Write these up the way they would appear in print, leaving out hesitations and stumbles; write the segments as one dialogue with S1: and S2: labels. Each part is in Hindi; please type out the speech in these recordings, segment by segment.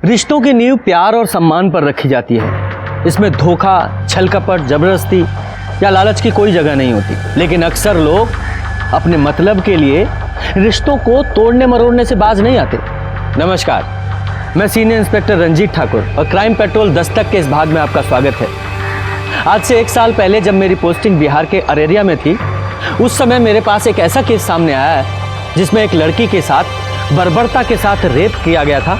S1: रिश्तों की नींव प्यार और सम्मान पर रखी जाती है। इसमें धोखा, छल कपट, जबरदस्ती या लालच की कोई जगह नहीं होती। लेकिन अक्सर लोग अपने मतलब के लिए रिश्तों को तोड़ने मरोड़ने से बाज नहीं आते। नमस्कार, मैं सीनियर इंस्पेक्टर रंजीत ठाकुर और क्राइम पेट्रोल दस्तक के इस भाग में आपका स्वागत है। आज से 1 साल पहले जब मेरी पोस्टिंग बिहार के अरेरिया में थी, उस समय मेरे पास एक ऐसा केस सामने आया है जिसमें एक लड़की के साथ बर्बरता के साथ रेप किया गया था,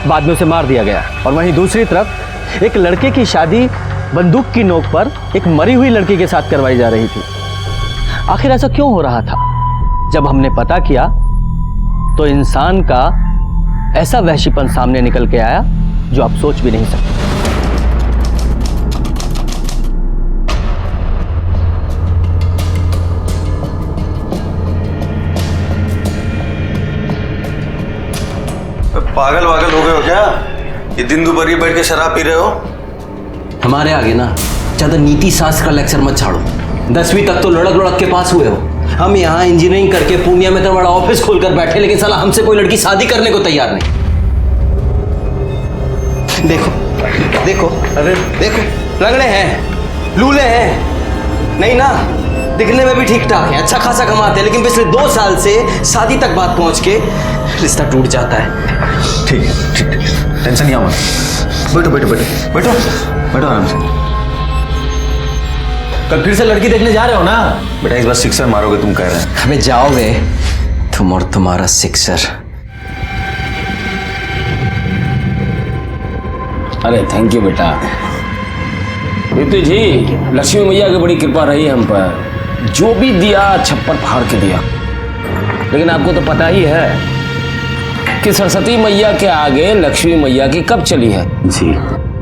S1: बाद में उसे मार दिया गया। और वहीं दूसरी तरफ एक लड़के की शादी बंदूक की नोक पर एक मरी हुई लड़की के साथ करवाई जा रही थी। आखिर ऐसा क्यों हो रहा था? जब हमने पता किया तो इंसान का ऐसा वहशीपन सामने निकल के आया जो आप सोच भी नहीं सकते।
S2: पागल वागल हो गए हो क्या? ये दिन दोपहर बैठ के शराब पी रहे हो?
S3: हमारे आगे ना ज्यादा नीति शास्त्र का लेक्चर मत छाड़ो। 10वीं तक तो लड़क लड़क के पास हुए हो। हम यहाँ इंजीनियरिंग करके पूर्णिया में तो बड़ा ऑफिस खोलकर बैठे, लेकिन साला हमसे कोई लड़की शादी करने को तैयार नहीं। देखो देखो, अरे देखो, लंगड़े हैं, लूले हैं, नहीं ना, दिखने में भी ठीक ठाक है, अच्छा खासा कमाते हैं, लेकिन पिछले 2 साल से शादी तक बात पहुंच के रिश्ता टूट जाता है।
S2: ठीक है, ठीक है, टेंशन नहीं आओ मत। बैठो बैठो बैठो बैठो बैठो आराम से।
S3: कल फिर से लड़की देखने जा रहे हो ना?
S2: बेटा इस बार सिक्सर मारोगे तुम कह रहे हैं।
S3: हमें जाओगे तुम और तुम्हारा सिक्सर।
S4: अरे थैंक यू बेटा। ऋतु जी, लक्ष्मी मैया की बड़ी कृपा रही हम पर, जो भी दिया छप्पर फाड़ के दिया। लेकिन आपको तो पता ही है कि सरस्वती मैया के आगे लक्ष्मी मैया की कब चली है
S2: जी।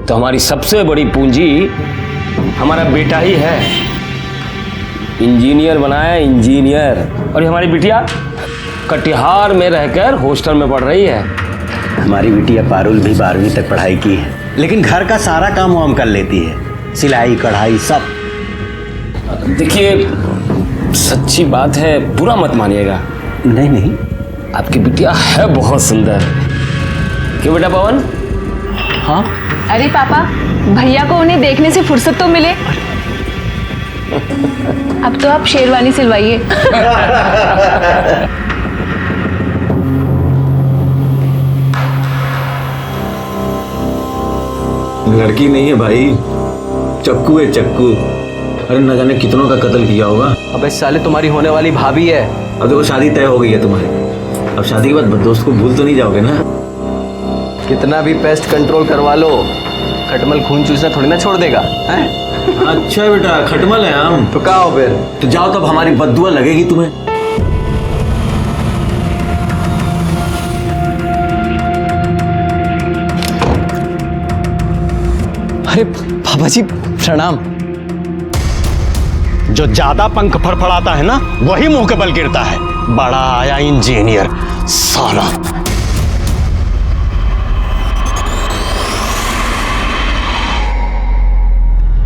S4: तो हमारी सबसे बड़ी पूंजी हमारा बेटा ही है। इंजीनियर बनाया, इंजीनियर। और ये हमारी बिटिया कटिहार में रहकर हॉस्टल में पढ़ रही है।
S5: हमारी बिटिया पारुल भी 12वीं तक पढ़ाई की है, लेकिन घर का सारा काम वो हम कर लेती है, सिलाई कढ़ाई सब।
S4: देखिए, सच्ची बात है, बुरा मत मानिएगा।
S5: नहीं नहीं,
S4: आपकी बिटिया है बहुत सुंदर। क्यों बेटा पवन?
S5: हाँ।
S6: अरे पापा, भैया को उन्हें देखने से फुर्सत तो मिले। अब तो आप शेरवानी सिलवाइए।
S2: लड़की नहीं है भाई, चक्कू है चक्कू। अरे न जाने कितनों का कत्ल किया होगा।
S1: अबे साले, तुम्हारी होने वाली भाभी है।
S2: अब देखो शादी तय हो गई है तुम्हारी, अब शादी के बाद दोस्त को भूल तो नहीं जाओगे ना?
S1: कितना भी पेस्ट कंट्रोल करवा लो, खटमल खून चूसना थोड़ी ना छोड़ देगा, हैं?
S2: अच्छा बेटा, खटमल है हम।
S1: तो कहाँ हो फिर?
S2: तो जाओ, तब हमारी बद्दुआ लगेगी तुम्हें।
S5: अरे बाबा जी प्रणाम।
S7: जो ज्यादा पंख फड़फड़ाता है ना, वही मुंह के बल गिरता है। बड़ा आया इंजीनियर साला।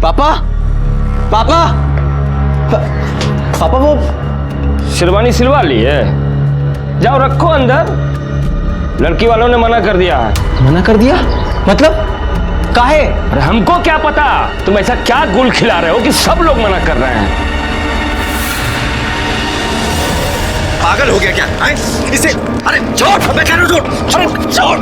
S1: पापा, पापा, पापा वो
S4: शेरवानी सिलवा ली है? जाओ रखो अंदर। लड़की वालों ने मना कर दिया है।
S1: मना कर दिया? मतलब काहे?
S4: अरे हमको क्या पता, तुम ऐसा क्या गुल खिला रहे हो कि सब लोग मना कर रहे हैं।
S7: पागल हो गया क्या? इसे अरे छोड़, मैं कह रहा हूं छोड़, अरे छोड़।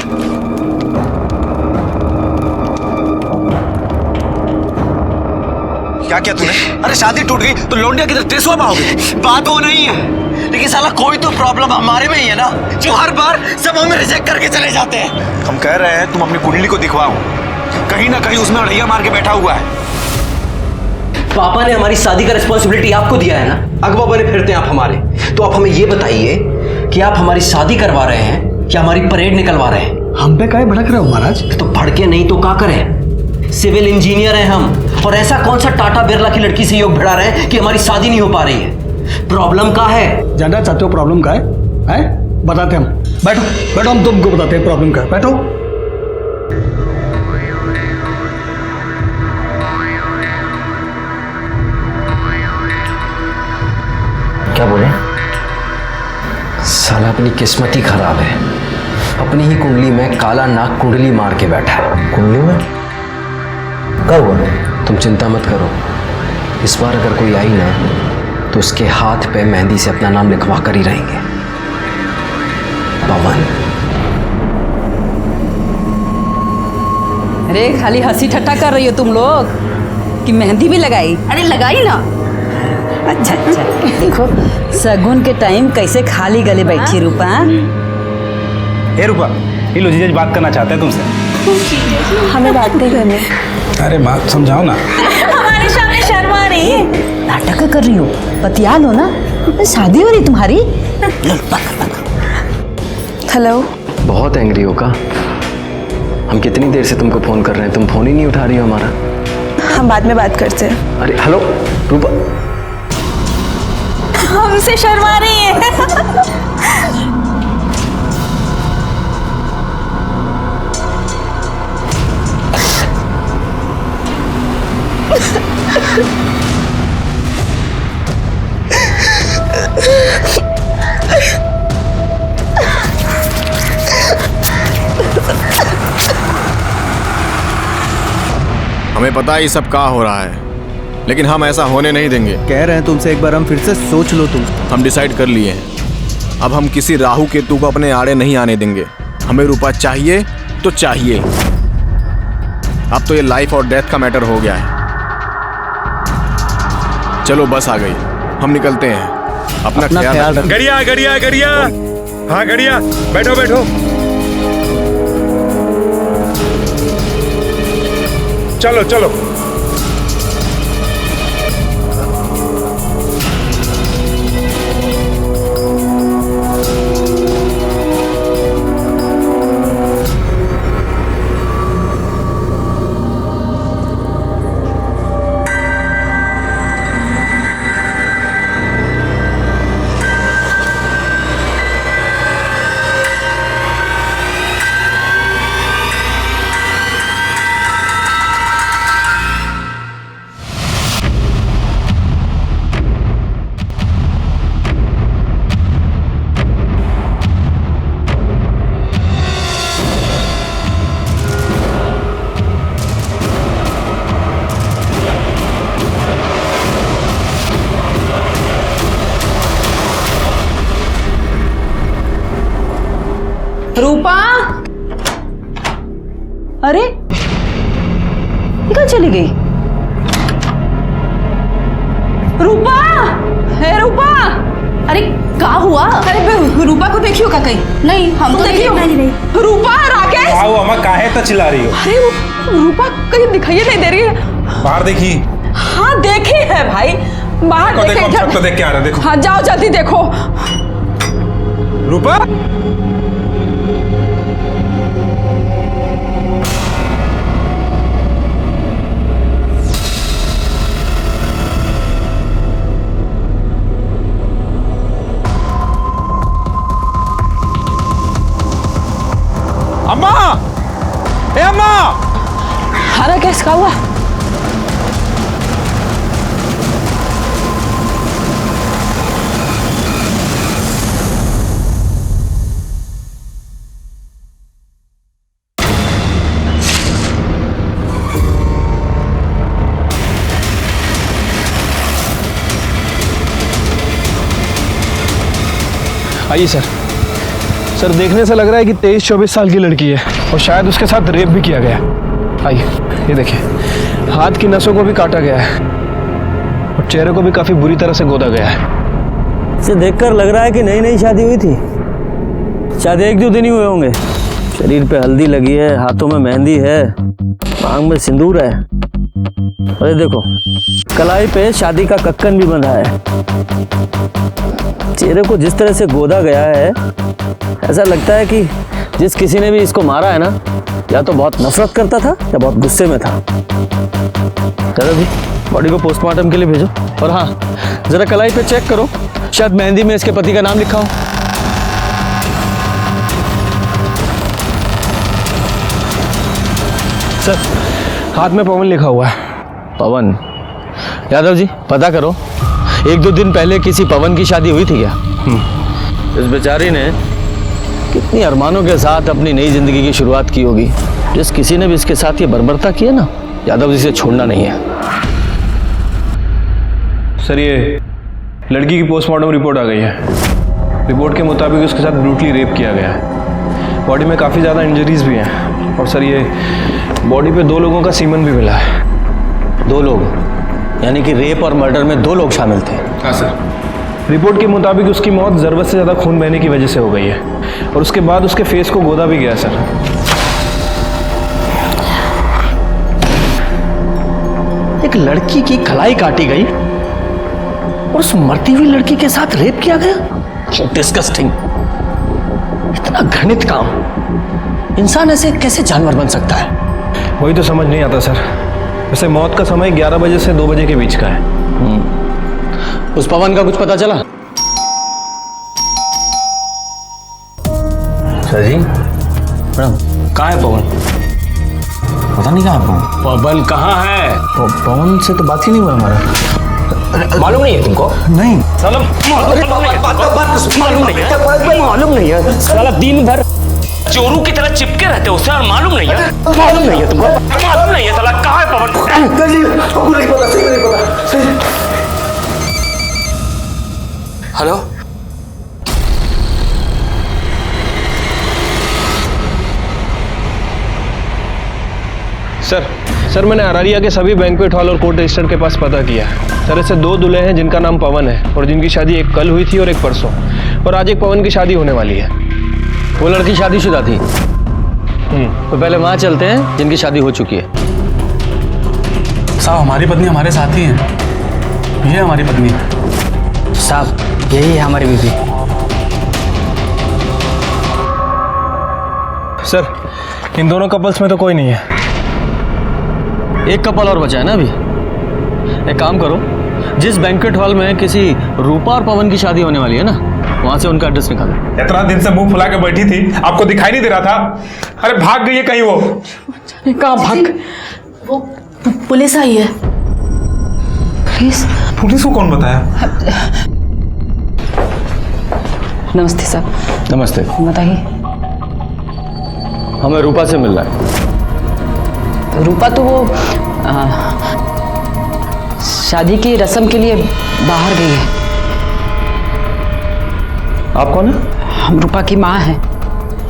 S7: क्या किया तूने? अरे शादी टूट गई तो लौंडिया किधर टेसुआ में आओगे?
S5: बात वो नहीं है, लेकिन साला कोई तो प्रॉब्लम हमारे में ही है ना, जो हर बार सब हमें रिजेक्ट करके चले जाते हैं।
S7: हम कह रहे हैं तुम अपनी कुंडली को दिखवाओ, कहीं ना कहीं उसमें अड़ैया मार के बैठा हुआ है।
S3: पापा ने हमारी शादी का रिस्पॉन्सिबिलिटी आपको दिया है ना, अगवा बने फिरते हैं आप हमारे। तो आप हमें ये बताइए कि आप हमारी शादी करवा रहे हैं या हमारी परेड निकलवा रहे हैं?
S8: हम पे काहे भड़क रहे हो महाराज?
S3: तो भड़के नहीं तो क्या करें? सिविल इंजीनियर हैं हम, और ऐसा कौन सा टाटा बिरला की लड़की से योग भिड़ा रहे हैं कि हमारी शादी नहीं हो पा रही है? प्रॉब्लम क्या है?
S8: जानना चाहते हो प्रॉब्लम का है? बताते हम। बैठो बैठो, हम तुमको बताते हैं प्रॉब्लम का है। बैठो।
S3: क्या बोले? साला अपनी किस्मत ही खराब है। अपनी ही कुंडली में काला नाग कुंडली मार के बैठा है।
S5: कुंडली में कब हुआ?
S3: तुम चिंता मत करो, इस बार अगर कोई आई ना तो उसके हाथ पे मेहंदी से अपना नाम लिखवा कर ही रहेंगे, पवन।
S9: अरे खाली हंसी ठट्टा कर रही हो तुम लोग कि मेहंदी भी लगाई? अरे लगाई ना। अच्छा अच्छा, देखो सगुन के टाइम कैसे खाली गले बैठी रूपा।
S10: ए रूपा, ये लो जीजा बात करना चाहते हैं तुमसे।
S6: हमें बात नहीं करनी।
S10: अरे बात समझाओ ना।
S9: हमारे सामने शर्मा रही है। नाटक कर रही हो, बतिया लो ना, शादी हो रही तुम्हारी।
S6: हेलो।
S3: बहुत एंग्री हो का? हम कितनी देर से तुमको फोन कर रहे हैं, तुम फोन ही नहीं उठा रही हो हमारा।
S6: हम बाद में बात करते हैं।
S3: अरे हेलो रूपा।
S9: हमसे शर्मा रही है।
S11: हमें पता है ये सब क्या हो रहा है, लेकिन हम ऐसा होने नहीं देंगे।
S1: कह रहे हैं तुमसे एक बार हम फिर से सोच लो। तुम
S11: हम डिसाइड कर लिए हैं, अब हम किसी राहु केतु को अपने आड़े नहीं आने देंगे। हमें रूपा चाहिए तो चाहिए। अब तो ये लाइफ और डेथ का मैटर हो गया है। चलो बस आ गई, हम निकलते हैं। अपना ख्याल रखो।
S10: गड़िया गड़िया गड़िया, हाँ गड़िया, बैठो बैठो। चलो चलो।
S9: रूपा, अरे कहाँ चली गई? रूपा, हे रूपा। अरे क्या हुआ? अरे रूपा को देखियो का कहीं? नहीं, हम तो देखियो नहीं। रूपा, राकेश।
S10: आओ अम्मा, काहे तो चिल्ला रही हो?
S9: अरे रूपा कहीं दिखाई नहीं दे रही है।
S10: बाहर देखी?
S9: हाँ देखी है भाई, बाहर
S10: देखो, हम सब तो देख के आ रहे हैं, देखो।
S9: हाँ जाओ जल्दी देखो।
S10: रूपा, अम्मा, ए अम्मा।
S9: हाँ राकेश, क्या हुआ?
S12: आइए सर। सर देखने से लग रहा है कि 23-24 साल की लड़की है और शायद उसके साथ रेप भी किया गया है। आइए, ये देखिए, हाथ की नसों को भी काटा गया है और चेहरे को भी काफी बुरी तरह से गोदा गया है।
S1: इसे देखकर लग रहा है कि नई नई शादी हुई थी। शायद 1-2 दिन ही हुए होंगे। शरीर पे हल्दी लगी है, हाथों में मेहंदी है, मांग में सिंदूर है। अरे देखो, कलाई पे शादी का कक्कन भी बंधा है। चेहरे को जिस तरह से गोदा गया है, ऐसा लगता है कि जिस किसी ने भी इसको मारा है ना, या तो बहुत नफरत करता था या बहुत गुस्से में था। दादा जी, बॉडी को पोस्टमार्टम के लिए भेजो। और हाँ, जरा कलाई पे चेक करो, शायद मेहंदी में इसके पति का नाम लिखा हो। सर, हाथ में पवन लिखा हुआ है। पवन? यादव जी, पता करो, 1-2 दिन पहले किसी पवन की शादी हुई थी क्या? इस बेचारी ने कितनी अरमानों के साथ अपनी नई जिंदगी की शुरुआत की होगी। जिस किसी ने भी इसके साथ ये बर्बरता की है ना, यादव जी से छोड़ना नहीं है।
S12: सर ये लड़की की पोस्टमार्टम रिपोर्ट आ गई है। रिपोर्ट के मुताबिक उसके साथ ब्रूटली रेप किया गया है। बॉडी में काफ़ी ज़्यादा इंजरीज भी हैं और सर ये बॉडी पे 2 लोगों का सीमन भी मिला है।
S1: 2 लोग? यानी कि रेप और मर्डर में 2 लोग शामिल थे?
S12: हाँ सर। रिपोर्ट के मुताबिक उसकी मौत ज़रूरत से ज़्यादा खून बहने की वजह से हो गई है और उसके बाद उसके फेस को गोदा भी गया सर।
S1: एक लड़की की कलाई काटी गई और उस मरती हुई लड़की के साथ रेप किया गया। डिस्गस्टिंग। इतना घृणित काम। इंसान ऐसे कैसे जानवर बन सकता है?
S12: वही तो समझ नहीं आता सर। वैसे मौत का समय 11 बजे से 2 बजे के बीच का है।
S1: उस पवन का कुछ पता चला?
S2: सर जी
S1: मैडम,
S2: कहाँ है पवन? पता नहीं कहाँ है पवन।
S4: पवन कहाँ है?
S2: पवन से तो बात ही नहीं हुआ हमारा।
S4: मालूम नहीं है तुमको?
S2: नहीं
S4: साला मालूम नहीं है। साला दिन भर चोरू की तरह चिपके रहते हो उससे और मालूम नहीं है? मालूम नहीं है तुमको? मालूम नहीं है साला कहाँ है पवन?
S3: हेलो,
S12: सर मैंने अरारिया के सभी बैंक्वेट हॉल और कोर्ट रजिस्टर के पास पता किया। सर ऐसे 2 दूल्हे हैं जिनका नाम पवन है और जिनकी शादी एक कल हुई थी और एक परसों, और आज एक पवन की शादी होने वाली है।
S1: वो लड़की शादीशुदा थी? तो पहले वहां चलते हैं जिनकी शादी हो चुकी है।
S10: साहब हमारी पत्नी हमारे साथ ही है, ये हमारी पत्नी है।
S1: साहब यही है हमारी बीवी।
S12: सर इन दोनों कपल्स में तो कोई नहीं है।
S1: एक कपल और बचा है ना अभी। एक काम करो, जिस बैंक्वेट हॉल में किसी रूपा और पवन की शादी होने वाली है ना, वहां से उनका एड्रेस निकालो।
S10: इतना दिन से मुंह फुला के बैठी थी, आपको दिखाई नहीं दे रहा था? अरे भाग गई है कहीं वो।
S6: कहाँ भाग? वो पुलिस आई है।
S10: पुलिस को कौन बताया?
S9: नमस्ते साहब।
S1: नमस्ते।
S9: बताइए।
S1: हमें रूपा से मिल रहा है।
S9: रूपा तो वो शादी की रस्म के लिए बाहर गई है।
S1: आप कौन है?
S9: हम रूपा की माँ हैं।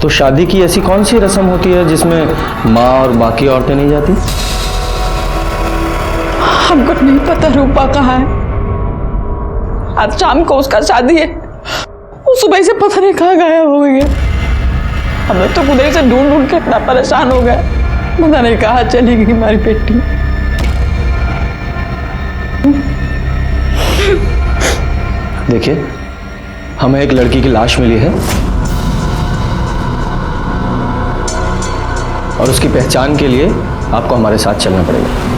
S1: तो शादी की ऐसी कौन सी रस्म होती है जिसमें माँ और बाकी औरतें नहीं जाती?
S6: हमको नहीं पता रूपा कहाँ है। आज शाम को उसका शादी है। वो सुबह से पता नहीं कहाँ गायब हो गई है। हमें तो खुद से ढूंढ ढूंढ के इतना परेशान हो गए, पता नहीं कहाँ चली गई हमारी बेटी।
S1: देखिए, हमें एक लड़की की लाश मिली है और उसकी पहचान के लिए आपको हमारे साथ चलना पड़ेगा।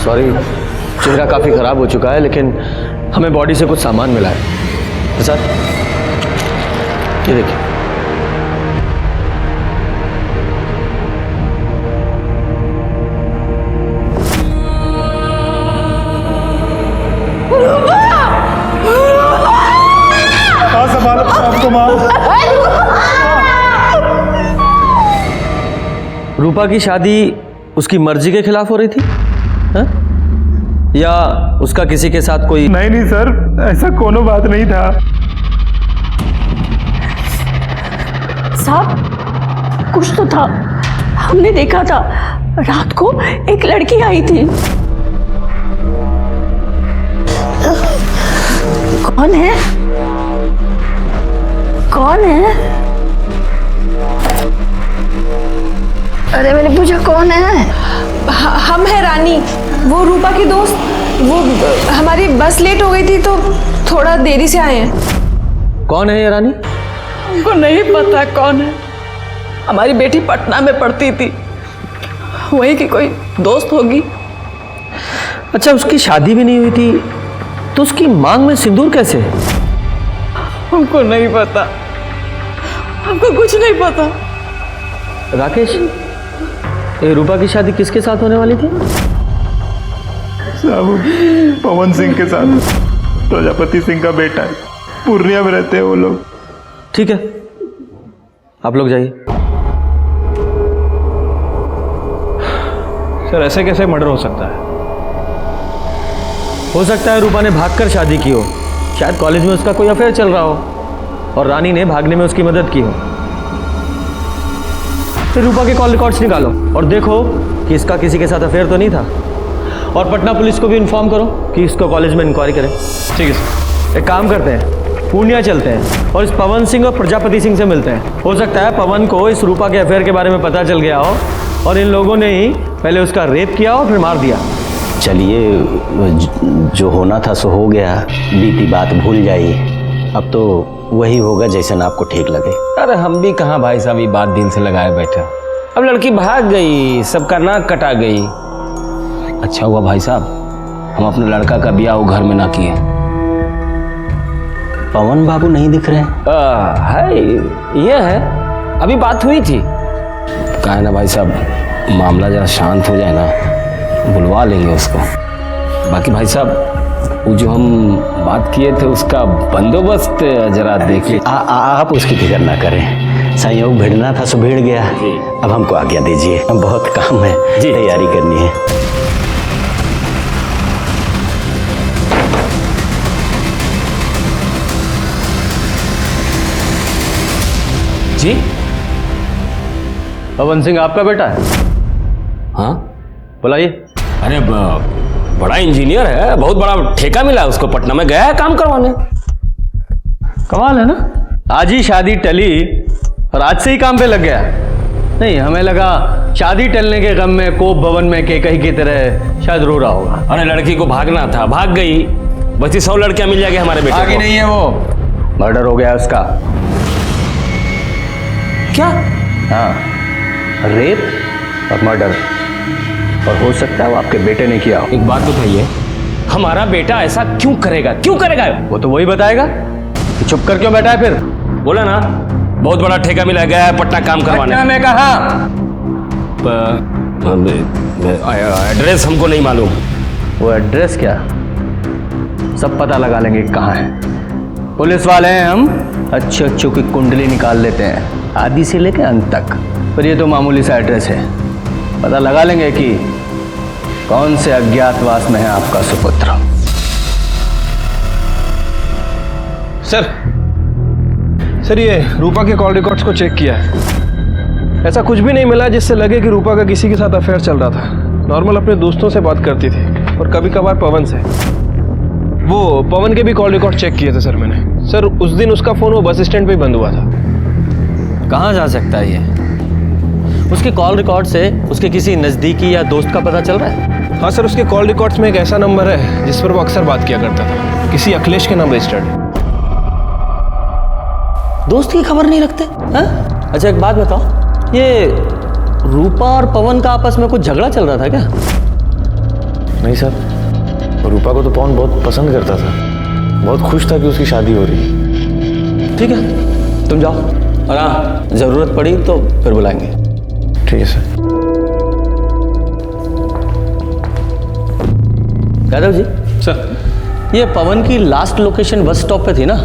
S1: सॉरी, चेहरा काफी खराब हो चुका है, लेकिन हमें बॉडी से कुछ सामान मिला है। प्रसाद, ये देखिए। रूपा की शादी उसकी मर्जी के खिलाफ हो रही थी हा? या उसका किसी के साथ कोई?
S10: नहीं सर, ऐसा कोनो बात नहीं था।
S6: साहब कुछ तो था, हमने देखा था। रात को एक लड़की आई थी। कौन है? कौन है? अरे मैंने पूछा कौन है?
S13: हम है रानी, वो रूपा की दोस्त। वो हमारी बस लेट हो गई थी तो थोड़ा देरी से आए हैं।
S1: कौन है ये रानी?
S6: हमको नहीं पता कौन है। हमारी बेटी पटना में पढ़ती थी, वही की कोई दोस्त होगी।
S1: अच्छा, उसकी शादी भी नहीं हुई थी तो उसकी मांग में सिंदूर कैसे है?
S6: हमको नहीं पता, हमको कुछ नहीं पता।
S1: राकेश, ये रूपा की शादी किसके साथ होने वाली थी?
S12: साहब पवन सिंह के साथ प्रजापति सिंह का बेटा है, पूर्णिया में रहते हैं वो लोग।
S1: ठीक है, आप लोग जाइए।
S12: सर ऐसे कैसे मर्डर हो सकता है?
S1: हो सकता है रूपा ने भागकर शादी की हो, शायद कॉलेज में उसका कोई अफेयर चल रहा हो और रानी ने भागने में उसकी मदद की हो। फिर रूपा के कॉल रिकॉर्ड्स निकालो और देखो कि इसका किसी के साथ अफेयर तो नहीं था, और पटना पुलिस को भी इन्फॉर्म करो कि इसको कॉलेज में इंक्वायरी करें।
S12: ठीक है सर।
S1: एक काम करते हैं, पूर्णिया चलते हैं और इस पवन सिंह और प्रजापति सिंह से मिलते हैं। हो सकता है पवन को इस रूपा के अफेयर के बारे में पता चल गया हो और इन लोगों ने ही पहले उसका रेप किया और फिर मार दिया।
S5: चलिए, जो होना था सो हो गया, बीती बात भूल जाइए। अब तो वही होगा जैसा आपको ठीक लगे।
S4: अरे हम भी कहाँ भाई साहब ये बात दिल से लगाए बैठे। अब लड़की भाग गई, सबका नाक कटा गई। अच्छा हुआ भाई साहब हम अपने लड़का का ब्याह वो घर में ना किए।
S5: पवन बाबू नहीं दिख रहे?
S4: है, ये है, अभी बात हुई थी। कहा है ना भाई साहब, मामला जरा शांत हो जाए ना, बुलवा लेंगे उसको। बाकी भाई साहब वो जो हम बात किए थे उसका बंदोबस्त जरा देख लीजिए।
S5: आप उसकी फिक्र ना करें, संयोग भिड़ना था सो भिड़ गया। अब हमको आज्ञा दीजिए, बहुत काम है, तैयारी करनी है।
S4: जी
S1: पवन सिंह आपका बेटा है?
S4: हाँ
S1: बुलाइए।
S4: अरे बड़ा इंजीनियर है, बहुत बड़ा ठेका मिला उसको, पटना में गया है काम करवाने।
S1: कमाल है ना, आज ही शादी टली और आज से ही काम पे लग गया। नहीं, हमें लगा शादी टलने के गम में कोप भवन में केकई की तरह शायद रो रहा होगा।
S4: अरे लड़की को भागना था, भाग गई, बची 100 लड़कियां मिल जाएगी हमारे बेटे को।
S1: आगे नहीं है वो, मर्डर हो गया उसका।
S4: क्या?
S1: हाँ, रेप और मर्डर, और हो सकता है वो आपके बेटे ने किया हो।
S4: एक बात बताइए, हमारा बेटा ऐसा क्यों करेगा? क्यों करेगा?
S1: वो तो वही बताएगा। चुप कर क्यों बैठा है फिर?
S4: बोला ना, बहुत बड़ा ठेका मिला गया है पटना काम करवाने।
S1: पटना में कहा?
S4: एड्रेस हमको नहीं मालूम।
S1: वो एड्रेस क्या, सब पता लगा लेंगे कहाँ है। पुलिस वाले हैं हम, अच्छे अच्छों की कुंडली निकाल लेते हैं आदि से लेकर अंत तक। पर ये तो मामूली सा एड्रेस है, पता लगा लेंगे कि कौन से अज्ञातवास में है आपका सुपुत्र।
S12: सर ये रूपा के कॉल रिकॉर्ड्स को चेक किया है, ऐसा कुछ भी नहीं मिला जिससे लगे कि रूपा का किसी के साथ अफेयर चल रहा था। नॉर्मल अपने दोस्तों से बात करती थी और कभी कभार पवन से। वो पवन के भी कॉल रिकॉर्ड चेक किए थे सर मैंने। सर उस दिन उसका फोन वो बस स्टैंड पे ही बंद हुआ था।
S1: कहाँ जा सकता है ये? उसके कॉल रिकॉर्ड से उसके किसी नज़दीकी या दोस्त का पता चल रहा है?
S12: हाँ सर, उसके कॉल रिकॉर्ड्स में एक ऐसा नंबर है जिस पर वो अक्सर बात किया करता था, किसी अखिलेश के नाम रजिस्टर्ड है।
S1: दोस्त की खबर नहीं रखते हैं? अच्छा एक बात बताओ, ये रूपा और पवन का आपस में कुछ झगड़ा चल रहा था क्या?
S2: नहीं सर, रूपा को तो पवन बहुत पसंद करता था, बहुत खुश था कि उसकी शादी हो रही।
S1: ठीक है, तुम जाओ, और हाँ जरूरत पड़ी तो फिर बुलाएंगे।
S2: ठीक है सर।
S1: यादव जी सर, ये पवन की लास्ट लोकेशन बस स्टॉप पे थी ना?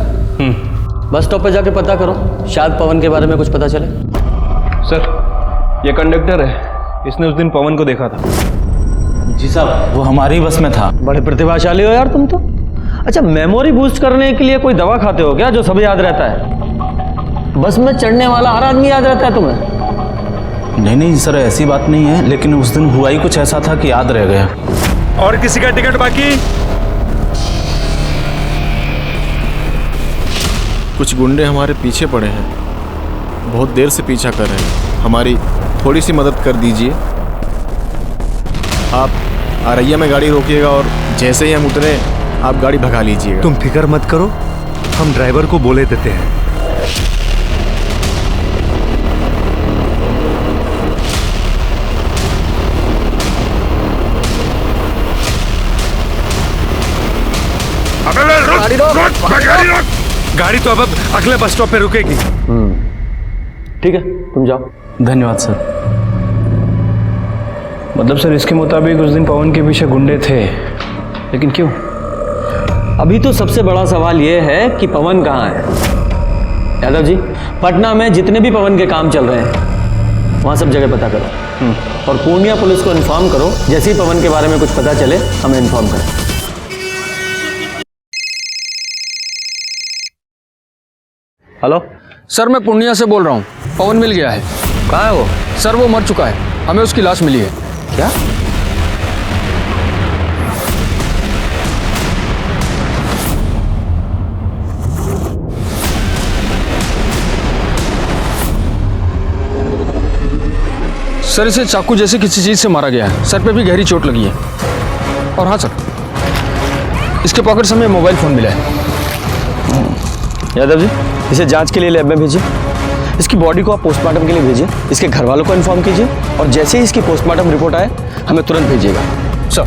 S1: बस स्टॉप पे जाके पता करो, शायद पवन के बारे में कुछ पता चले।
S12: सर ये कंडक्टर है, इसने उस दिन पवन को देखा था।
S10: जी साहब, वो हमारी बस में था।
S1: बड़े प्रतिभाशाली हो यार तुम तो। अच्छा, मेमोरी बूस्ट करने के लिए कोई दवा खाते हो क्या जो सब याद रहता है? बस में चढ़ने वाला हर आदमी याद रहता है तुम्हें?
S10: नहीं सर, ऐसी बात नहीं है, लेकिन उस दिन हुआ ही कुछ ऐसा था कि याद रह गया।
S12: और किसी का टिकट बाकी?
S11: कुछ गुंडे हमारे पीछे पड़े हैं, बहुत देर से पीछा कर रहे हैं, हमारी थोड़ी सी मदद कर दीजिए। आप आरैया में गाड़ी रोकिएगा और जैसे ही हम उतरे आप गाड़ी भगा लीजिएगा।
S14: तुम फिक्र मत करो, हम ड्राइवर को बोले देते हैं। गाड़ी तो अब अगले बस स्टॉप पे रुकेगी।
S1: ठीक है, तुम जाओ।
S10: धन्यवाद सर।
S12: मतलब सर इसके मुताबिक उस दिन पवन के पीछे गुंडे थे, लेकिन क्यों?
S1: अभी तो सबसे बड़ा सवाल यह है कि पवन कहाँ है। यादव जी, पटना में जितने भी पवन के काम चल रहे हैं वहाँ सब जगह पता करो और पूर्णिया पुलिस को इन्फॉर्म करो। जैसे ही पवन के बारे में कुछ पता चले हमें इन्फॉर्म करें। हेलो
S15: सर, मैं पूर्णिया से बोल रहा हूँ। पवन मिल गया है।
S1: कहाँ है वो?
S15: सर वो मर चुका है, हमें उसकी लाश मिली है।
S1: क्या?
S15: सर इसे चाकू जैसे किसी चीज से मारा गया है। सर पे भी गहरी चोट लगी है। और हाँ सर, इसके पॉकेट से हमें मोबाइल फोन मिला है।
S1: यादव जी, इसे जांच के लिए लैब में भेजिए। इसकी बॉडी को आप पोस्टमार्टम के लिए भेजिए। इसके घर वालों को इन्फॉर्म कीजिए और जैसे ही इसकी पोस्टमार्टम रिपोर्ट आए हमें तुरंत भेजिएगा।
S15: सर।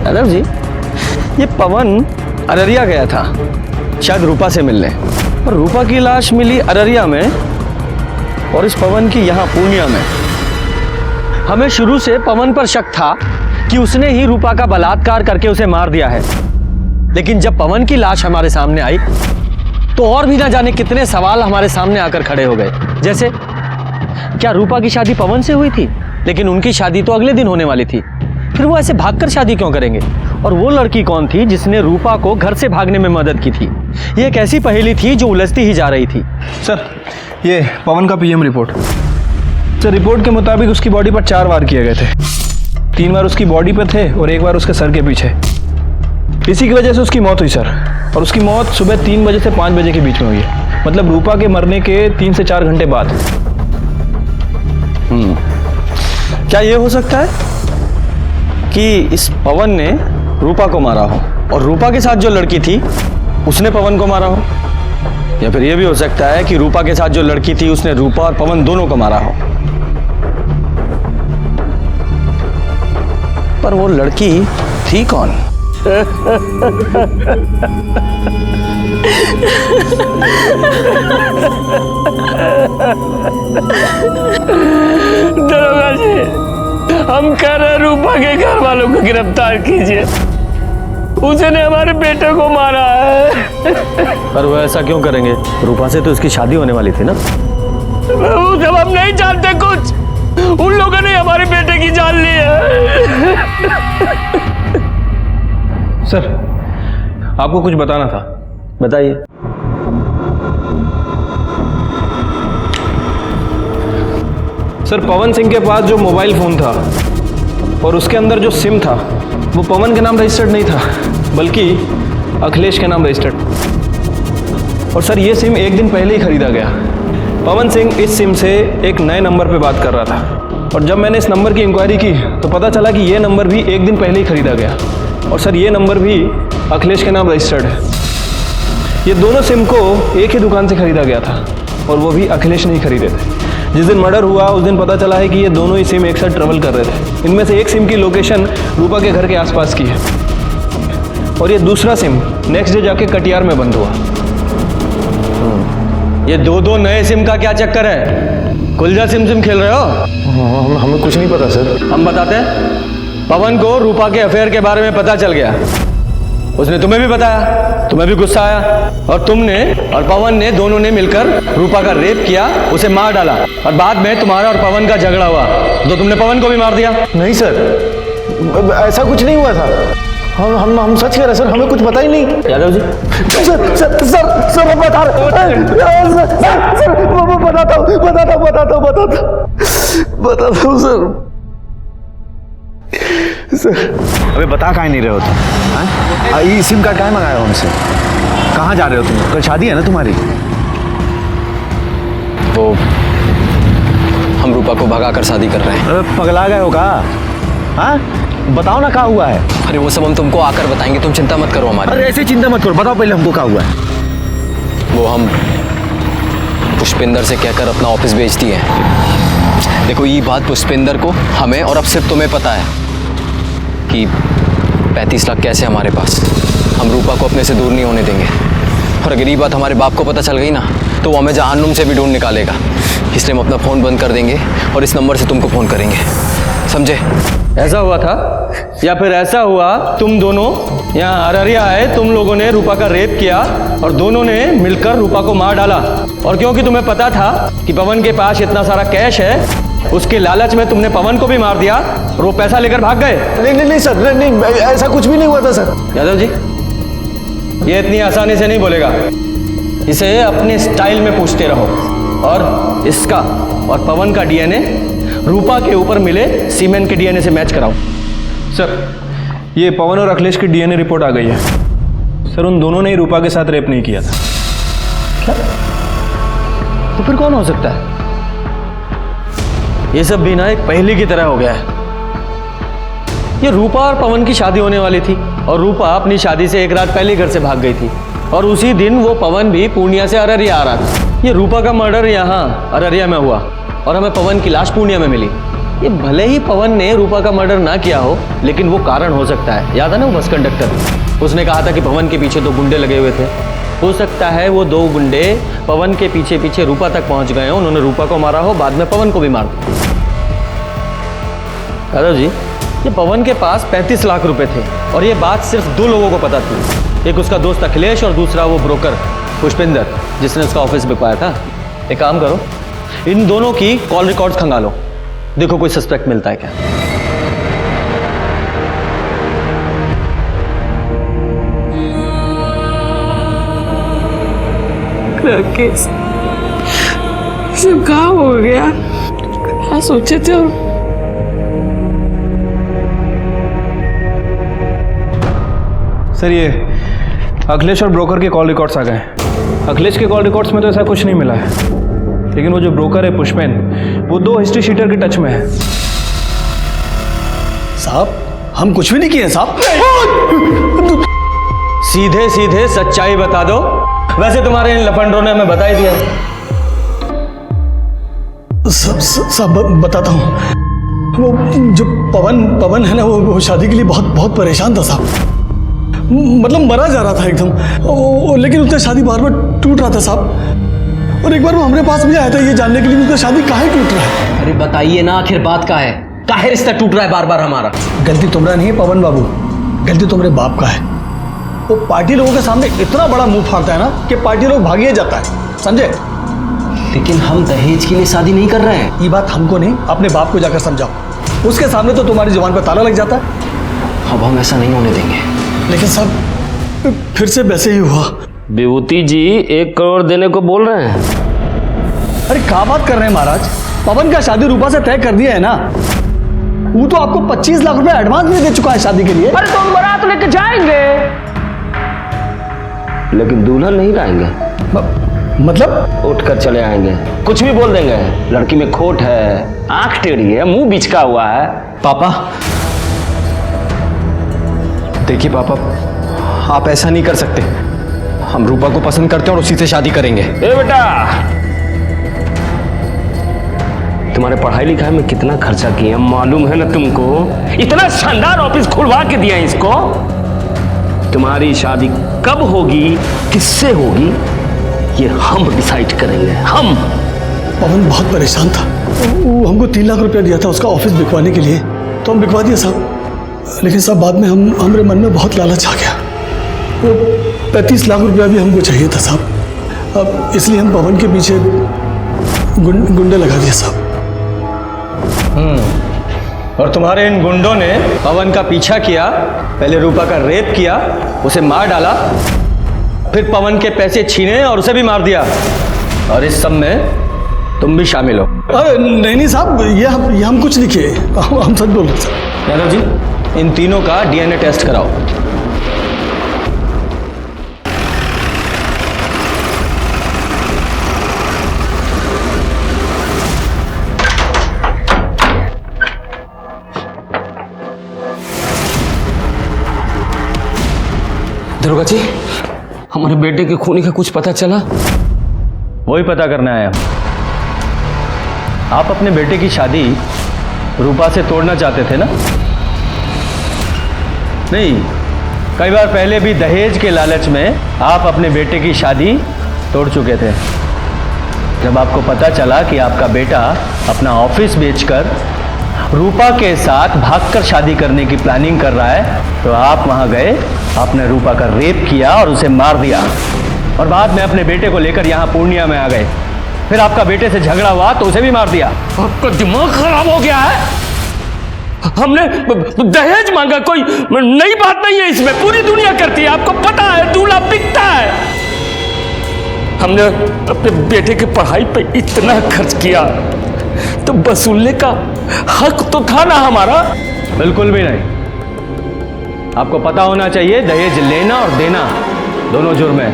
S1: यादव जी, ये पवन अररिया गया था शायद रूपा से मिलने, और रूपा की लाश मिली अररिया में और इस पवन की यहाँ पूर्णिया में। हमें शुरू से पवन पर शक था कि उसने ही रूपा का बलात्कार करके उसे मार दिया है, लेकिन जब पवन की लाश हमारे सामने आई तो और भी ना जाने कितने सवाल हमारे सामने आकर खड़े हो गए। जैसे, क्या रूपा की शादी पवन से हुई थी? लेकिन उनकी शादी तो अगले दिन होने वाली थी। फिर वो ऐसे भागकर शादी क्यों करेंगे? और वो लड़की कौन थी जिसने रूपा को घर से भागने में मदद की थी? ये एक ऐसी पहेली थी जो उलझती ही जा रही थी।
S12: सर, ये पवन का पीएम रिपोर्ट। सर रिपोर्ट के मुताबिक उसकी बॉडी पर 4 वार किए गए थे। 3 बार उसकी बॉडी पे थे और 1 बार उसके सर के पीछे। इसी की वजह से उसकी मौत हुई सर। और उसकी मौत सुबह 3 बजे से 5 बजे के बीच में हुई है, मतलब रूपा के मरने के 3 से 4 घंटे बाद।
S1: क्या ये हो सकता है कि इस पवन ने रूपा को मारा हो और रूपा के साथ जो लड़की थी उसने पवन को मारा हो? या फिर ये भी हो सकता है कि रूपा के साथ जो लड़की थी उसने रूपा और पवन दोनों को मारा हो। पर वो लड़की थी कौन?
S16: दरोगा जी, हम कह रहे रूपा के घर वालों को गिरफ्तार कीजिए। उसने हमारे बेटे को मारा है।
S1: पर वो ऐसा क्यों करेंगे? रूपा से तो इसकी शादी होने वाली थी ना।
S16: वो सब हम नहीं जानते कुछ। उन लोगों ने हमारे बेटे की जान ली है।
S12: सर, आपको कुछ बताना था।
S1: बताइए।
S12: सर, पवन सिंह के पास जो मोबाइल फोन था और उसके अंदर जो सिम था वो पवन के नाम रजिस्टर्ड नहीं था, बल्कि अखिलेश के नाम रजिस्टर्ड। और सर ये सिम 1 दिन पहले ही खरीदा गया। पवन सिंह इस सिम से एक नए नंबर पे बात कर रहा था और जब मैंने इस नंबर की इंक्वायरी की तो पता चला कि ये नंबर भी 1 दिन पहले ही खरीदा गया और सर ये नंबर भी अखिलेश के नाम रजिस्टर्ड है। ये दोनों सिम को एक ही दुकान से खरीदा गया था और वो भी अखिलेश नहीं खरीदे थे। जिस दिन मर्डर हुआ उस दिन पता चला है कि ये दोनों ही सिम एक साथ ट्रेवल कर रहे थे। इनमें से एक सिम की लोकेशन रूपा के घर के आसपास की है और ये दूसरा सिम नेक्स्ट डे जाके कटिहार में बंद हुआ।
S1: ये 2 नए सिम का क्या चक्कर है? कुलजा सिम खेल रहे हो?
S2: हमें कुछ नहीं पता सर।
S1: हम बताते हैं। पवन को रूपा के अफेयर के बारे में पता चल गया। उसने तुम्हें भी बताया, तुम्हें भी गुस्सा आया और तुमने और पवन ने दोनों ने मिलकर रूपा का रेप किया, उसे मार डाला और बाद में तुम्हारा और पवन का झगड़ा हुआ तो तुमने पवन को भी मार दिया।
S2: नहीं सर, ऐसा कुछ नहीं हुआ था। हम सच कह रहे सर, हमें कुछ पता ही नहीं।
S1: यादव जी,
S16: सर मैं बता रहा हूँ
S2: सर। अबे बता काहे नहीं रहे हो तुम? ये सिम कार्ड काहे मंगाया हो हमसे? कहाँ जा रहे हो तुम? कल शादी है ना तुम्हारी?
S1: वो हम रूपा को भगाकर शादी कर रहे हैं।
S2: अबे पगला गए हो का? हाँ बताओ ना क्या हुआ है?
S1: अरे वो सब हम तुमको आकर बताएंगे, तुम चिंता मत करो हमारी।
S2: अरे ऐसे चिंता मत करो, बताओ पहले हमको क्या हुआ है।
S1: वो हम पुष्पिंदर से कहकर अपना ऑफिस बेच दिए हैं। देखो ये बात पुष्पिंदर को, हमें और अब सिर्फ तुम्हें पता है कि 35 लाख कैसे हमारे पास। हम रूपा को अपने से दूर नहीं होने देंगे और अगर ये बात हमारे बाप को पता चल गई ना तो वो हमें जहन्नुम से भी ढूंढ निकालेगा।
S17: इसलिए हम अपना फ़ोन बंद कर देंगे और इस नंबर से तुमको फ़ोन करेंगे, समझे?
S1: ऐसा हुआ था या फिर ऐसा हुआ तुम दोनों यहाँ अररिया आए, तुम लोगों ने रूपा का रेप किया और दोनों ने मिलकर रूपा को मार डाला, और क्योंकि तुम्हें पता था कि पवन के पास इतना सारा कैश है, उसके लालच में तुमने पवन को भी मार दिया और वो पैसा लेकर भाग गए।
S12: नहीं सर, नहीं ऐसा कुछ भी नहीं हुआ था सर।
S1: यादव जी, ये इतनी आसानी से नहीं बोलेगा, इसे अपने स्टाइल में पूछते रहो और इसका और पवन का डीएनए रूपा के ऊपर मिले सीमेंट के डीएनए से मैच कराओ।
S12: सर, ये पवन और अखिलेश की डीएनए रिपोर्ट आ गई है। सर, उन दोनों ने ही रूपा के साथ रेप नहीं किया था।
S1: क्या? तो फिर कौन हो सकता है? ये सब भी ना एक पहेली की तरह हो गया है। ये रूपा और पवन की शादी होने वाली थी और रूपा अपनी शादी से एक रात पहले घर से भाग गई थी, और उसी दिन वो पवन भी पूर्णिया से अररिया आ रहा था। ये रूपा का मर्डर यहाँ अररिया में हुआ और हमें पवन की लाश पूर्णिया में मिली। ये भले ही पवन ने रूपा का मर्डर ना किया हो, लेकिन वो कारण हो सकता है। याद है ना वो बस कंडक्टर, उसने कहा था कि पवन के पीछे 2 गुंडे लगे हुए थे। हो सकता है वो 2 गुंडे पवन के पीछे पीछे रूपा तक पहुंच गए हो, उन्होंने रूपा को मारा हो, बाद में पवन को भी मार दिया। यादव जी, ये पवन के पास 35 लाख रुपए थे और ये बात सिर्फ 2 लोगों को पता थी, एक उसका दोस्त अखिलेश और दूसरा वो ब्रोकर पुष्पिंदर जिसने उसका ऑफिस बिकवाया था। एक काम करो, इन दोनों की कॉल रिकॉर्ड्स खंगालो, देखो कोई सस्पेक्ट मिलता है क्या।
S6: राकेश, सब कहाँ हो गया? क्या सोचे थे? और
S12: सर, ये अखिलेश और ब्रोकर के कॉल रिकॉर्ड्स आ गए। अखिलेश के कॉल रिकॉर्ड्स में तो ऐसा कुछ नहीं मिला है, लेकिन वो जो ब्रोकर है पुष्पेन, वो 2 हिस्ट्री शीटर के टच में है।
S8: साहब, हम कुछ भी नहीं किए साहब।
S1: सीधे सीधे सच्चाई बता दो। वैसे तुम्हारे इन लफंडरों ने हमें बता ही दिया।
S8: सब बताता हूँ। वो जो पवन है ना, वो शादी के लिए बहुत परेशान था साहब। मतलब मरा जा रहा था एकदम, लेकिन उसका शादी बार बार टूट रहा था साहब। और एक बार वो हमारे पास भी आया था ये जानने के लिए उसका शादी काहे टूट रहा है।
S3: अरे बताइए ना, आखिर बात का है, काहे रिश्ता टूट रहा है बार बार हमारा?
S8: गलती तुम्हारा नहीं है पवन बाबू, गलती तुम्हारे बाप का है। वो पार्टी लोगों के सामने इतना बड़ा मुंह फाड़ता है ना कि पार्टी लोग भागिए जाता है, समझे?
S3: लेकिन हम दहेज के लिए शादी नहीं कर रहे हैं।
S8: ये बात हमको नहीं, अपने बाप को जाकर समझाओ। उसके सामने तो तुम्हारी जुबान पर ताला लग जाता है।
S3: अब हम ऐसा नहीं होने देंगे।
S8: लेकिन सब फिर से वैसे ही हुआ।
S4: विभूति जी 1 करोड़ देने को बोल रहे हैं।
S8: अरे क्या बात कर रहे हैं महाराज, पवन का शादी रूपा से तय कर दिया है ना। वो तो आपको 25 लाख रुपए एडवांस भी दे चुका है शादी के लिए।
S16: अरे तो हम बारात लेके जाएंगे,
S4: लेकिन दुल्हन नहीं लाएंगे।
S8: मतलब
S4: उठ कर चले आएंगे, कुछ भी बोल देंगे। लड़की में खोट है, आंख टेढ़ी है, मुंह बिचका हुआ है।
S17: पापा देखिए, पापा आप ऐसा नहीं कर सकते। हम रूपा को पसंद करते हैं और उसी से शादी करेंगे।
S4: ए बेटा, तुम्हारे पढ़ाई लिखाई में कितना खर्चा किया मालूम है ना तुमको? इतना शानदार ऑफिस खुलवा के दिया इसको। तुम्हारी शादी कब होगी, किससे होगी, ये हम डिसाइड करेंगे। हम।
S8: पवन बहुत परेशान था, वो हमको 3 लाख रुपया दिया था उसका ऑफिस बिकवाने के लिए, तो हम बिकवा दिया साहब। लेकिन साहब बाद में हमारे मन में बहुत लालच आ गया। वो 35 लाख रुपया भी हमको चाहिए था साहब। अब इसलिए हम पवन के पीछे गुंडे लगा दिया साहब।
S1: और तुम्हारे इन गुंडों ने पवन का पीछा किया, पहले रूपा का रेप किया, उसे मार डाला, फिर पवन के पैसे छीने और उसे भी मार दिया। और इस सब में तुम भी शामिल हो।
S8: अरे नहीं साहब, ये हम कुछ नहीं किए, हम सच बोल रहे साहब।
S1: यादव जी, इन तीनों का डीएनए टेस्ट कराओ।
S4: दरोगा जी, हमारे बेटे के खूनी का कुछ पता चला?
S1: वही पता करना है। आप अपने बेटे की शादी रूपा से तोड़ना चाहते थे ना? नहीं, कई बार पहले भी दहेज के लालच में आप अपने बेटे की शादी तोड़ चुके थे। जब आपको पता चला कि आपका बेटा अपना ऑफिस बेचकर रूपा के साथ भागकर शादी करने की प्लानिंग कर रहा है, तो आप वहां गए, आपने रूपा का रेप किया और उसे मार दिया, और बाद में अपने बेटे को लेकर यहां पूर्णिया में आ गए। फिर आपका बेटे से झगड़ा हुआ तो उसे भी मार दिया।
S16: आपका दिमाग खराब हो गया है? हमने दहेज मांगा, कोई नई बात नहीं है इसमें, पूरी दुनिया करती है, आपको पता है, दूल्हा बिकता है। हमने अपने बेटे की पढ़ाई पे इतना खर्च किया तो वसूलने का हक तो था ना हमारा?
S1: बिल्कुल भी नहीं। आपको पता होना चाहिए दहेज लेना और देना दोनों जुर्म है,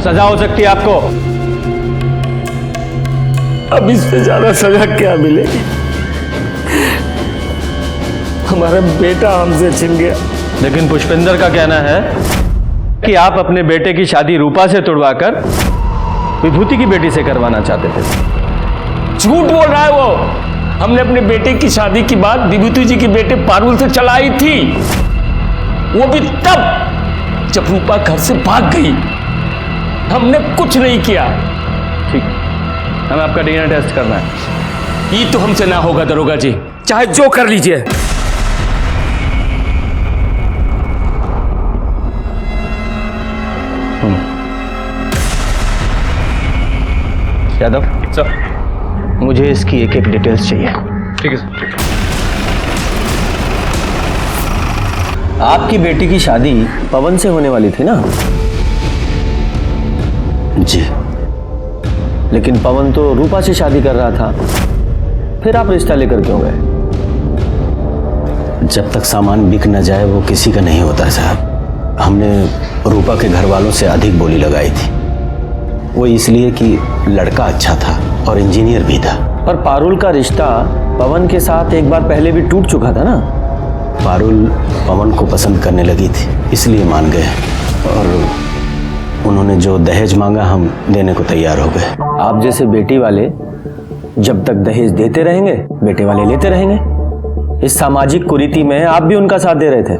S1: सजा हो सकती है आपको।
S16: अब इससे ज्यादा सजा क्या मिलेगी? हमारा बेटा हमसे छिन गया।
S1: लेकिन पुष्पेंद्र का कहना है कि आप अपने बेटे की शादी रूपा से तुड़वाकर विभूति की बेटी से करवाना चाहते थे।
S16: झूठ बोल रहा है वो। हमने अपने बेटे की शादी की बात विभूति जी के बेटे पारुल से चलाई थी, वो भी तब जब रूपा घर से भाग गई। हमने कुछ नहीं किया।
S1: ठीक, हमें आपका डीएनए टेस्ट करना है।
S16: ये तो हमसे ना होगा दरोगा जी, चाहे जो कर लीजिए।
S1: यादव सर, मुझे इसकी एक एक डिटेल्स चाहिए।
S12: ठीक है सर।
S1: आपकी बेटी की शादी पवन से होने वाली थी ना?
S5: जी।
S1: लेकिन पवन तो रूपा से शादी कर रहा था, फिर आप रिश्ता लेकर क्यों गए?
S5: जब तक सामान बिक न जाए वो किसी का नहीं होता साहब। हमने रूपा के घर वालों से अधिक बोली लगाई थी, वो इसलिए कि लड़का अच्छा था और इंजीनियर भी था।
S1: पर पारुल का रिश्ता पवन के साथ एक बार पहले भी टूट चुका था ना?
S5: पारुल पवन को पसंद करने लगी थी, इसलिए मान गए, और उन्होंने जो दहेज मांगा हम देने को तैयार हो गए।
S1: आप जैसे बेटी वाले जब तक दहेज देते रहेंगे, बेटे वाले लेते रहेंगे। इस सामाजिक कुरीति में आप भी उनका साथ दे रहे थे।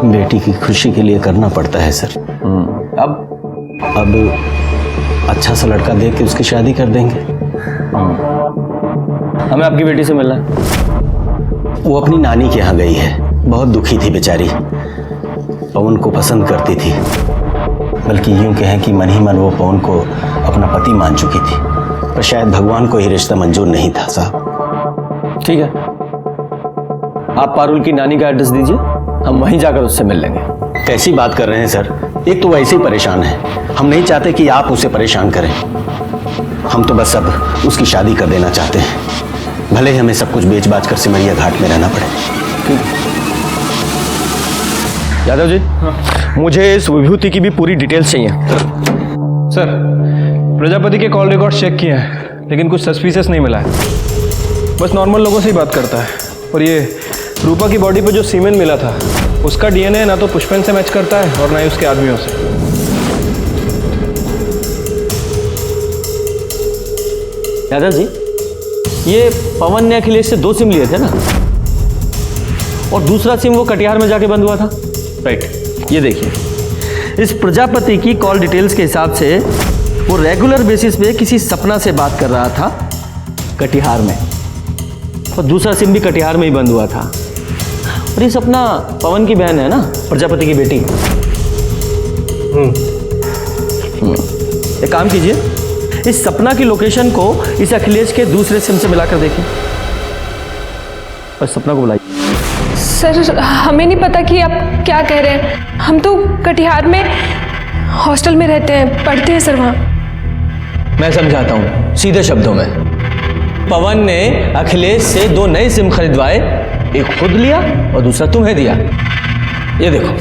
S5: बेटी की खुशी के लिए करना पड़ता है सर। अब अच्छा सा लड़का देख के उसकी शादी कर देंगे।
S1: हमें आपकी बेटी से मिलना है।
S5: वो अपनी नानी के यहाँ गई है, बहुत दुखी थी बेचारी, पवन को पसंद करती थी, बल्कि यूं कहें कि मन ही मन वो पवन को अपना पति मान चुकी थी, पर शायद भगवान को ही रिश्ता मंजूर नहीं था साहब।
S1: ठीक है, आप पारुल की नानी का एड्रेस दीजिए, हम वहीं जाकर उससे मिल लेंगे।
S5: कैसी बात कर रहे हैं सर? एक तो वैसे ही परेशान है, हम नहीं चाहते कि आप उसे परेशान करें। हम तो बस अब उसकी शादी कर देना चाहते हैं, भले ही हमें सब कुछ बेच बाच कर सिमरिया घाट में रहना पड़े।
S1: यादव जी,
S12: मुझे इस विभूति की भी पूरी डिटेल्स चाहिए। सर, प्रजापति के कॉल रिकॉर्ड चेक किए हैं, लेकिन कुछ सस्पिशियस नहीं मिला है। बस नॉर्मल लोगों से ही बात करता है। और ये रूपा की बॉडी पे जो सीमेन मिला था, उसका डीएनए ना तो पुष्पेन से मैच करता है और ना ही उसके आदमियों से।
S1: यादव जी, ये पवन ने अखिलेश से 2 सिम लिए थे ना, और दूसरा सिम वो कटिहार में जाके बंद हुआ था। राइट, ये देखिए, इस प्रजापति की कॉल डिटेल्स के हिसाब से वो रेगुलर बेसिस पे किसी सपना से बात कर रहा था कटिहार में, और दूसरा सिम भी कटिहार में ही बंद हुआ था। और ये सपना पवन की बहन है ना, प्रजापति की बेटी। एक काम कीजिए, इस सपना की लोकेशन को इस अखिलेश के दूसरे सिम से मिलाकर देखिए, और सपना को बुलाइए।
S13: सर, हमें नहीं पता कि आप क्या कह रहे हैं। हम तो कटिहार में हॉस्टल में रहते हैं, पढ़ते हैं सर वहाँ।
S1: मैं समझाता हूँ सीधे शब्दों में। पवन ने अखिलेश से 2 नए सिम खरीदवाए, एक खुद लिया और दूसरा तुम्हें दिया। ये देखो,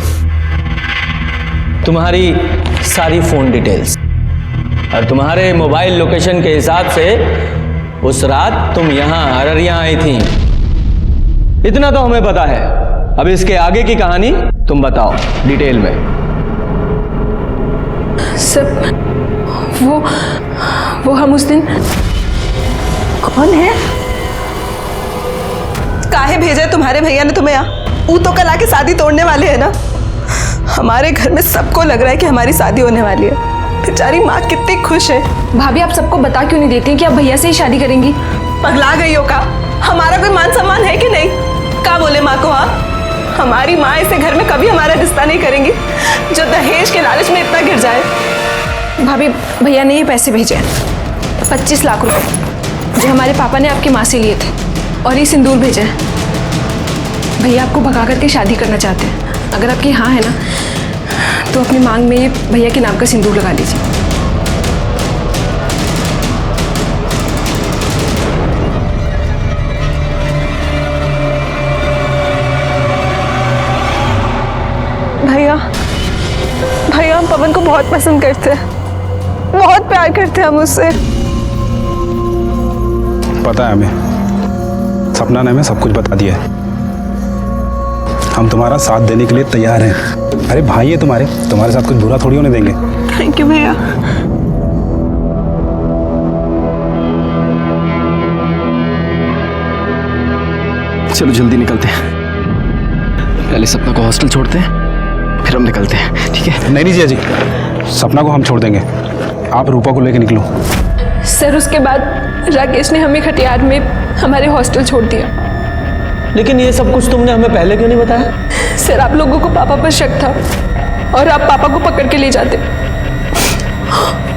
S1: तुम्हारी सारी फोन डिटेल्स और तुम्हारे मोबाइल लोकेशन के हिसाब से उस रात तुम यहां अररिया आई थी। इतना तो हमें पता है, अब इसके आगे की कहानी तुम बताओ डिटेल में।
S13: सर, वो हम उस दिन।
S18: कौन है? काहे भेजा है तुम्हारे भैया ने तुम्हें यहाँ? वो तो कल आके शादी तोड़ने वाले हैं ना। हमारे घर में सबको लग रहा है कि हमारी शादी होने वाली है। बेचारी माँ कितनी खुश है।
S13: भाभी आप सबको बता क्यों नहीं देती कि आप भैया से ही शादी करेंगी?
S18: पगला गई हो का? हमारा कोई मान सम्मान है कि नहीं? क्या बोले माँ को? हाँ, हमारी माँ ऐसे घर में कभी हमारा रिश्ता नहीं करेंगी जो दहेज के लालच में इतना गिर जाए।
S13: भाभी भैया ने ये पैसे भेजे हैं 25 लाख रुपए जो हमारे पापा ने आपकी माँ से लिए थे, और ये सिंदूर भेजा है। भैया आपको भगा करके शादी करना चाहते हैं। अगर आपकी हाँ है ना तो अपनी मांग में ये भैया के नाम का सिंदूर लगा लीजिए।
S18: भैया भैया हम पवन को बहुत पसंद करते हैं, बहुत प्यार करते हैं हम उससे।
S12: पता है हमें, सपना ने हमें सब कुछ बता दिया है। हम तुम्हारा साथ देने के लिए तैयार हैं। अरे भाई है तुम्हारे साथ कुछ बुरा थोड़ी होने देंगे।
S18: थैंक यू भैया।
S17: चलो जल्दी निकलते हैं, पहले सपना को हॉस्टल छोड़ते हैं, फिर हम निकलते हैं, ठीक है?
S12: नहीं जिया जी, सपना को हम छोड़ देंगे, आप रूपा को लेके निकलो।
S13: सर उसके बाद राकेश ने हमें खटियार में हमारे हॉस्टल छोड़ दिया।
S1: लेकिन ये सब कुछ तुमने हमें पहले क्यों नहीं बताया?
S13: सर आप लोगों को पापा पर शक था और आप पापा को पकड़ के ले जाते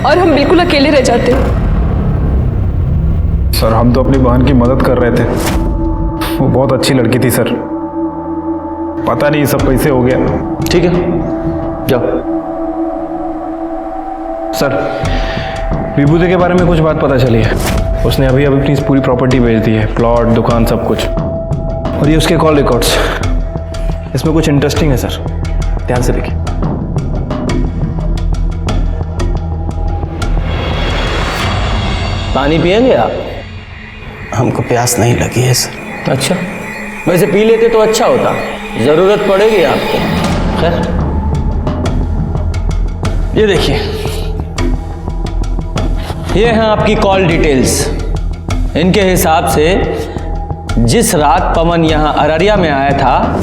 S13: और हम बिल्कुल अकेले रह जाते।
S12: सर हम तो अपनी बहन की मदद कर रहे थे, वो बहुत अच्छी लड़की थी सर, पता नहीं सब कैसे हो गया।
S1: ठीक है जाओ।
S12: सर विभूति के बारे में कुछ बात पता चली है, उसने अभी अपनी पूरी प्रॉपर्टी बेच दी है, प्लॉट दुकान सब कुछ, और ये उसके कॉल रिकॉर्ड्स। इसमें कुछ इंटरेस्टिंग है सर, ध्यान से देखिए।
S1: पानी पिएंगे आप?
S5: हमको प्यास नहीं लगी है सर।
S1: अच्छा, वैसे पी लेते तो अच्छा होता, जरूरत पड़ेगी आपको। खैर ये देखिए, ये हैं आपकी कॉल डिटेल्स। इनके हिसाब से जिस रात पवन यहाँ अररिया में आया था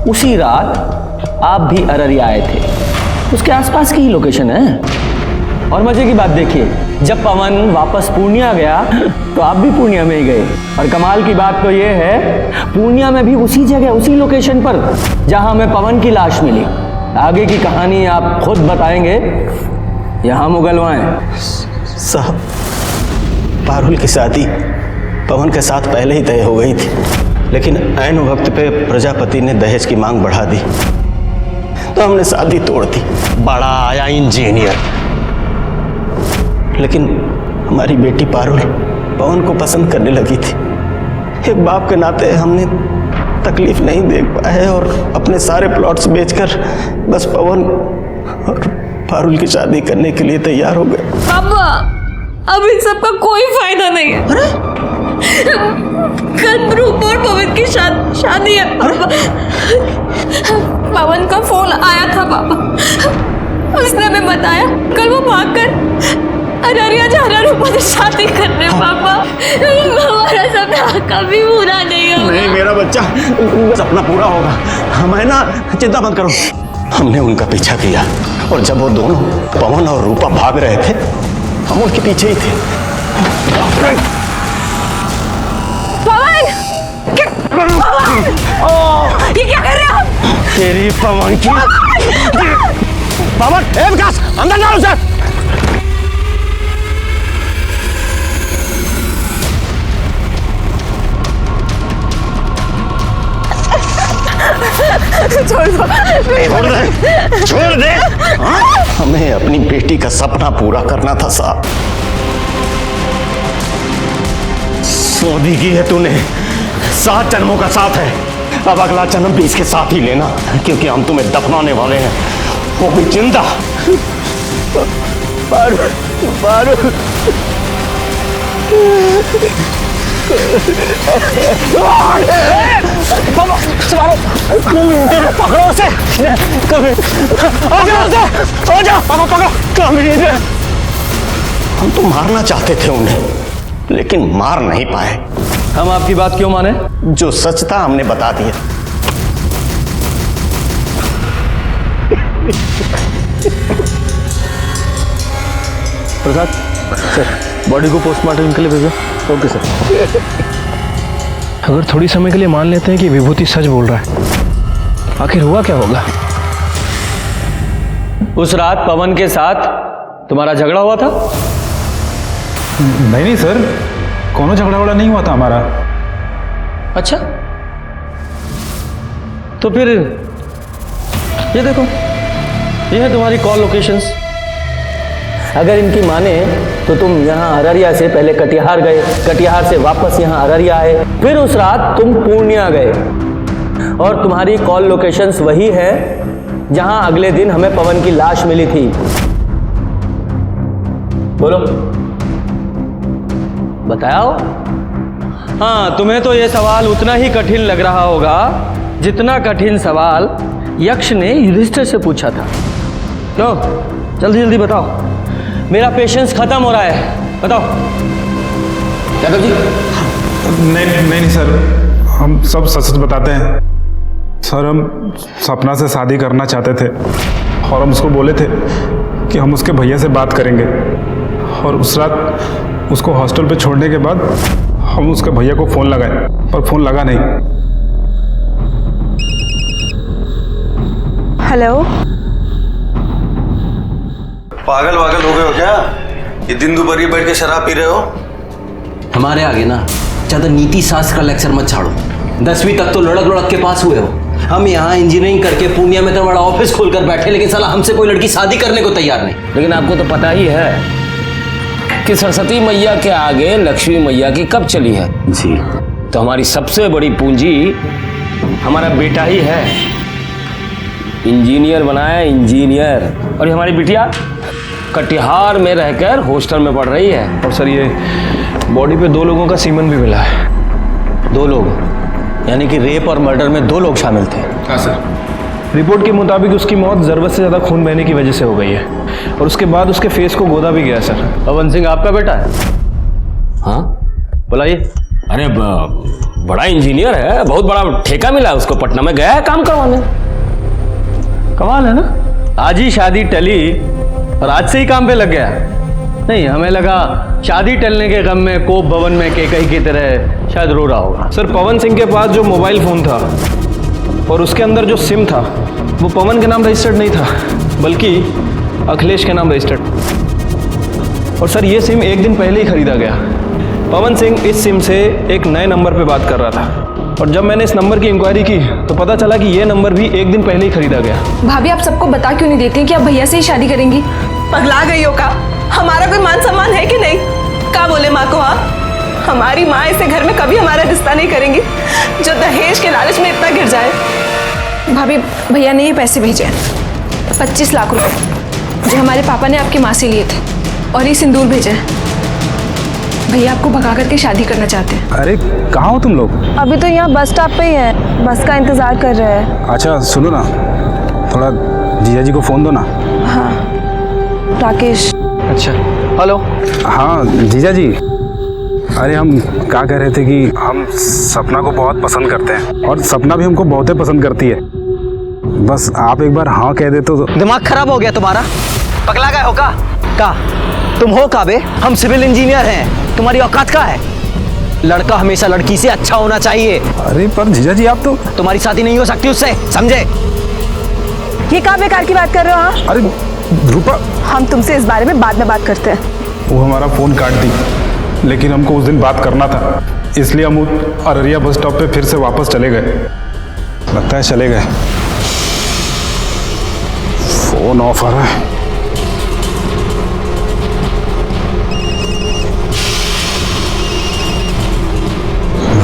S1: उसी रात आप भी अररिया आए थे, उसके आसपास की ही लोकेशन है। और मजे की बात देखिए, जब पवन वापस पूर्णिया गया तो आप भी पूर्णिया में ही गए। और कमाल की बात तो ये है, पूर्णिया में भी उसी जगह उसी लोकेशन पर जहां हमें पवन की लाश मिली। आगे की कहानी आप खुद बताएंगे, यहां मुगलवाएं।
S5: साहब पारुल की शादी पवन के साथ पहले ही तय हो गई थी, लेकिन ऐन वक्त पे प्रजापति ने दहेज की मांग बढ़ा दी तो हमने शादी तोड़ दी।
S7: बड़ा आया इंजीनियर।
S5: लेकिन हमारी बेटी पारुल पवन को पसंद करने लगी थी। एक बाप के नाते हमने तकलीफ नहीं देख पाए और अपने सारे प्लॉट्स बेचकर बस पवन और पारुल की शादी करने के लिए तैयार हो गए।
S6: पापा अब इन सब का कोई फायदा नहीं है। कल रूपा और पवन की शादी है पापा। पवन का फोन आया था पापा, उसने हमें बताया कल वो भागकर अररिया जा रहा रूपा से शादी करने। पापा हमारा सपना कभी पूरा नहीं होगा।
S7: नहीं मेरा बच्चा, सपना पूरा होगा, हमें ना चिंता मत करो।
S5: हमने उनका पीछा किया और जब वो दोनों पवन और रूपा भाग रहे थे हम उनके पीछे ही थे।
S6: पवन! ये क्या कर रहे हो आप?
S7: तेरी पवन की पवन, ए विकास अंदर डालो सर।
S18: छोड़ दो,
S7: छोड़ दे।
S5: हमें अपनी बेटी का सपना पूरा करना था साहब।
S7: शादी की है तूने, 7 जन्मों का साथ है, अब अगला जन्म भी इसके साथ ही लेना, क्योंकि हम तुम्हें दफनाने वाले हैं, वो भी जिंदा।
S5: पारुल, पारुल।
S7: पकड़ो उसे,
S5: हम तो मारना चाहते थे उन्हें, लेकिन मार नहीं पाए।
S1: हम आपकी बात क्यों माने?
S5: जो सच था हमने बता दिया।
S1: प्रसाद सर, बॉडी को पोस्टमार्टम के लिए भेजो। Okay sir.
S12: अगर थोड़ी समय के लिए मान लेते हैं कि विभूति सच बोल रहा है, आखिर हुआ क्या होगा?
S1: उस रात पवन के साथ तुम्हारा झगड़ा हुआ था?
S19: नहीं सर, कोनो झगड़ा वगड़ा नहीं हुआ था हमारा।
S1: अच्छा, तो फिर ये देखो, ये है तुम्हारी कॉल लोकेशंस। अगर इनकी माने तो तुम यहाँ अररिया से पहले कटिहार गए, कटिहार से वापस यहाँ अररिया आए, फिर उस रात तुम पूर्णिया गए, और तुम्हारी कॉल लोकेशंस वही है जहां अगले दिन हमें पवन की लाश मिली थी। बोलो, बताओ। हाँ, तुम्हें तो यह सवाल उतना ही कठिन लग रहा होगा जितना कठिन सवाल यक्ष ने युधिष्ठिर से पूछा था। लो, जल्दी जल्दी बताओ, मेरा पेशेंस खत्म हो रहा है, बताओ।
S19: यादव जी। नहीं सर, हम सब सच सच बताते हैं सर। हम सपना से शादी करना चाहते थे और हम उसको बोले थे कि हम उसके भैया से बात करेंगे, और उस रात उसको हॉस्टल पे छोड़ने के बाद हम उसके भैया को फ़ोन लगाए, पर फ़ोन लगा नहीं।
S18: हेलो।
S3: पागल वागल हो गए हो क्या? ये दिन दोपहर बैठ के शराब पी रहे हो?
S5: हमारे आगे ना ज़्यादा नीति शास्त्र का लेक्चर मत छाड़ो। 10वीं तक तो लड़क लड़क के पास हुए हो। हम यहाँ इंजीनियरिंग करके पूर्णिया में तो बड़ा ऑफिस खोलकर बैठे, लेकिन साला हमसे कोई लड़की शादी करने को तैयार नहीं।
S4: लेकिन आपको तो पता ही है कि सरस्वती मैया के आगे लक्ष्मी मैया की कब चली है जी। तो हमारी सबसे बड़ी पूंजी हमारा बेटा ही है। इंजीनियर बनाया, इंजीनियर। और ये हमारी बिटिया कटिहार में रहकर हॉस्टल में पढ़ रही है।
S12: और सर, ये बॉडी पे 2 लोगों का सीमन भी मिला है।
S1: 2 लोग? यानी कि रेप और मर्डर में 2 लोग शामिल थे?
S12: हाँ सर। रिपोर्ट के मुताबिक उसकी मौत ज़रूरत से ज़्यादा खून बहने की वजह से हो गई है, और उसके बाद उसके फेस को गोदा भी गया सर।
S1: पवन सिंह आपका बेटा है?
S4: हाँ,
S1: बुलाइए।
S4: अरे बड़ा इंजीनियर है, बहुत बड़ा ठेका मिला है उसको, पटना में गया है काम करवाने।
S1: कमाल है ना, आज ही शादी टली और आज से ही काम पे लग गया। नहीं, हमें लगा शादी टलने के गम में कोप भवन में केकई की तरह शायद रो रहा होगा।
S12: सर, पवन सिंह के पास जो मोबाइल फ़ोन था और उसके अंदर जो सिम था वो पवन के नाम रजिस्टर्ड नहीं था, बल्कि अखिलेश के नाम रजिस्टर्ड। और सर, ये सिम 1 दिन पहले ही खरीदा गया। पवन सिंह इस सिम से एक नए नंबर पे बात कर रहा था, और जब मैंने इस नंबर की इंक्वायरी की तो पता चला कि ये नंबर भी 1 दिन पहले ही खरीदा गया।
S13: भाभी, आप सबको बता क्यों नहीं देती कि आप भैया से ही शादी करेंगी?
S18: पगला गई हो का? हमारा कोई मान सम्मान है कि नहीं? क्या बोले माँ को? हाँ, हमारी माँ ऐसे घर में कभी हमारा रिश्ता नहीं करेंगी जो दहेज के लालच में इतना गिर जाए।
S13: भाभी, भैया ने ये पैसे भेजे 25 लाख रुपए जो हमारे पापा ने आपकी माँ से लिए थे, और ये सिंदूर भेजे। भैया आपको भगा करके शादी करना चाहते हैं।
S19: अरे कहाँ हो तुम लोग?
S18: अभी तो यहाँ बस स्टॉप पे ही है, बस का इंतजार कर रहे हैं।
S19: अच्छा सुनो ना, थोड़ा जीजा जी को फ़ोन दो ना।
S18: हाँ, राकेश।
S12: अच्छा, हेलो।
S19: हाँ जीजा जी, अरे हम क्या कह रहे थे कि हम सपना को बहुत पसंद करते हैं, और सपना भी हमको बहुत ही पसंद करती है। बस आप एक बार हाँ कह दे तो।
S3: दिमाग खराब हो गया तुम्हारा? पगला गए हो का? तुम हो का बे? हम सिविल इंजीनियर हैं, तुम्हारी औकात का है? लड़का हमेशा लड़की से अच्छा होना चाहिए।
S19: अरे पर जीजा जी, आप तो।
S3: तुम्हारी शादी नहीं हो सकती उससे, समझे?
S18: ये क्या बेकार की बात कर रहे हो? हाँ,
S19: अरे रूपा,
S18: हम तुमसे इस बारे में बाद में बात करते हैं।
S19: वो हमारा फ़ोन काट दी, लेकिन हमको उस दिन बात करना था, इसलिए हम अररिया बस स्टॉप पे फिर से वापस चले गए। लगता है चले गए। फ़ोन ऑफ आ रहा है।